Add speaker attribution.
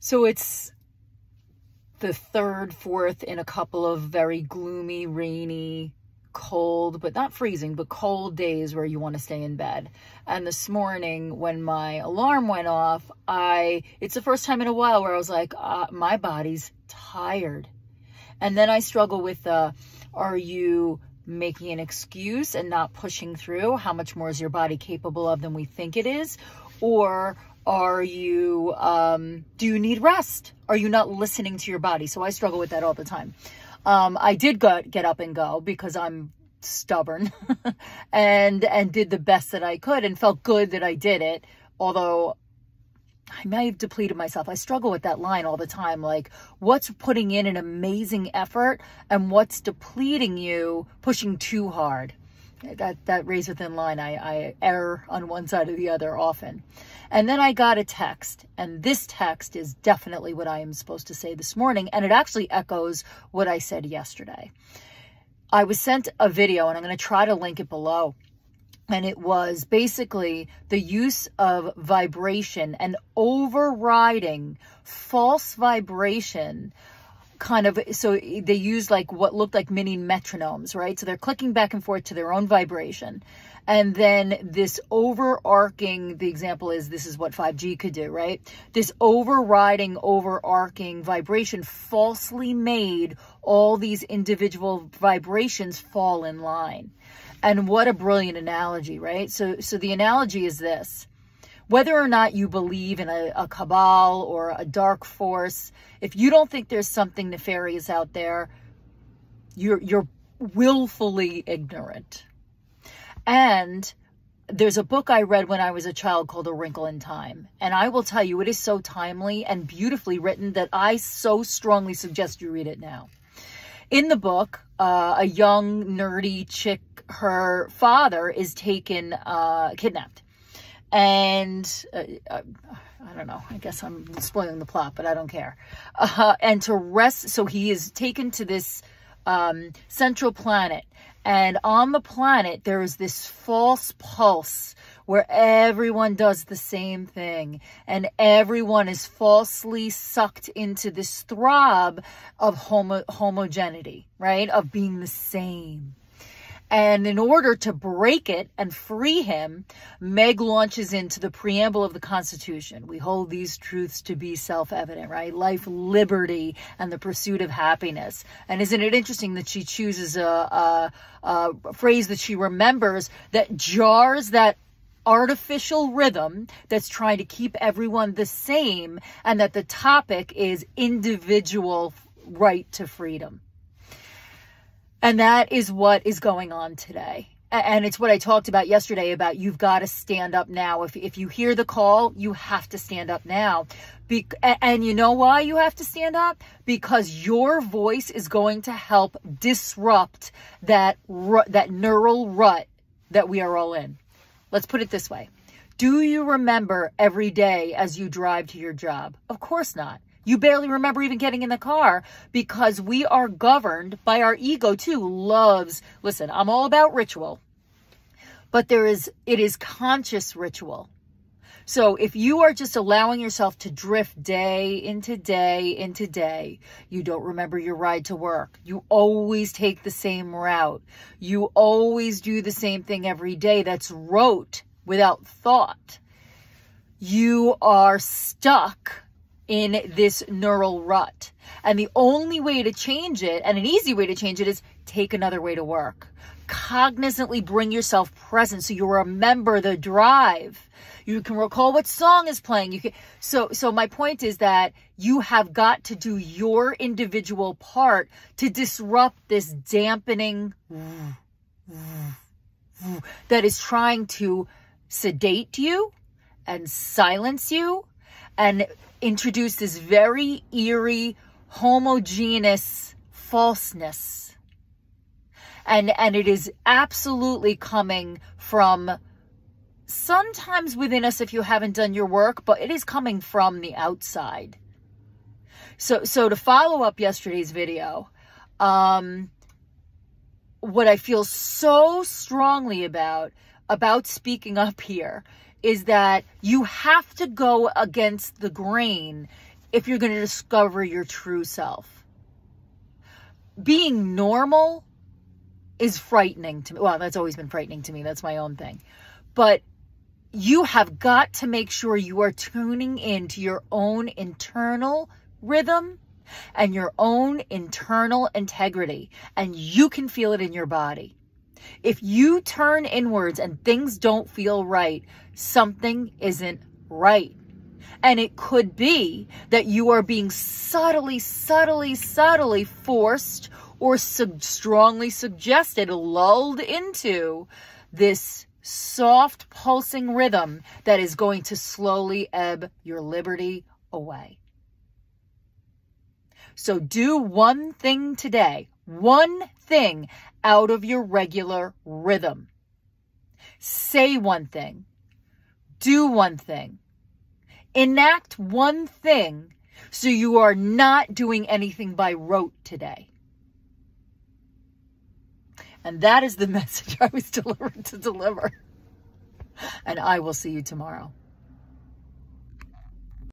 Speaker 1: So it's the third, fourth in a couple of very gloomy, rainy, cold, but not freezing, but cold days where you want to stay in bed. And this morning when my alarm went off, it's the first time in a while where I was like, my body's tired. And then I struggle with are you making an excuse and not pushing through? How much more is your body capable of than we think it is? Or are you, do you need rest? Are you not listening to your body? So I struggle with that all the time. I did get up and go because I'm stubborn and did the best that I could and felt good that I did it. Although I may have depleted myself. I struggle with that line all the time. Like, what's putting in an amazing effort and what's depleting you, pushing too hard? That raise within line, I err on one side or the other often. And then I got a text, and this text is definitely what I am supposed to say this morning, and it actually echoes what I said yesterday. I was sent a video, and I'm going to try to link it below. And it was basically the use of vibration and overriding false vibration kind of, so they use like what looked like mini metronomes, right? So they're clicking back and forth to their own vibration. And then this overarching, the example is, this is what 5G could do, right? This overarching vibration falsely made all these individual vibrations fall in line. And what a brilliant analogy, right? So the analogy is this. Whether or not you believe in a cabal or a dark force, if you don't think there's something nefarious out there, you're willfully ignorant. And there's a book I read when I was a child called A Wrinkle in Time. And I will tell you, it is so timely and beautifully written that I so strongly suggest you read it now. In the book, a young, nerdy chick, her father is kidnapped. And I don't know, I guess I'm spoiling the plot, but I don't care. And so he is taken to this central planet. And on the planet, there is this false pulse where everyone does the same thing. And everyone is falsely sucked into this throb of homogeneity, right? Of being the same. And in order to break it and free him, Meg launches into the preamble of the Constitution. We hold these truths to be self-evident, right? Life, liberty, and the pursuit of happiness. And isn't it interesting that she chooses a phrase that she remembers that jars that artificial rhythm that's trying to keep everyone the same, and that the topic is individual right to freedom. And that is what is going on today. And it's what I talked about yesterday about you've got to stand up now. If you hear the call, you have to stand up now. And you know why you have to stand up? Because your voice is going to help disrupt that neural rut that we are all in. Let's put it this way. Do you remember every day as you drive to your job? Of course not. You barely remember even getting in the car because we are governed by our ego too. Listen, I'm all about ritual, but it is conscious ritual. So if you are just allowing yourself to drift day into day into day, you don't remember your ride to work. You always take the same route. You always do the same thing every day. That's rote without thought. You are stuck in this neural rut. And the only way to change it, and an easy way to change it, is take another way to work. Cognizantly bring yourself present so you remember the drive. You can recall what song is playing. So my point is that you have got to do your individual part to disrupt this dampening that is trying to sedate you and silence you and introduce this very eerie, homogeneous falseness. And it is absolutely coming from sometimes within us if you haven't done your work, but it is coming from the outside. So to follow up yesterday's video, what I feel so strongly about speaking up here is that you have to go against the grain if you're going to discover your true self. Being normal is frightening to me. Well, that's always been frightening to me. That's my own thing. But you have got to make sure you are tuning into your own internal rhythm and your own internal integrity. And you can feel it in your body. If you turn inwards and things don't feel right, something isn't right. And it could be that you are being subtly forced or strongly suggested, lulled into this soft pulsing rhythm that is going to slowly ebb your liberty away. So do one thing today, one thing out of your regular rhythm. Say one thing. Do one thing. Enact one thing so you are not doing anything by rote today. And that is the message I was delivered to deliver. And I will see you tomorrow.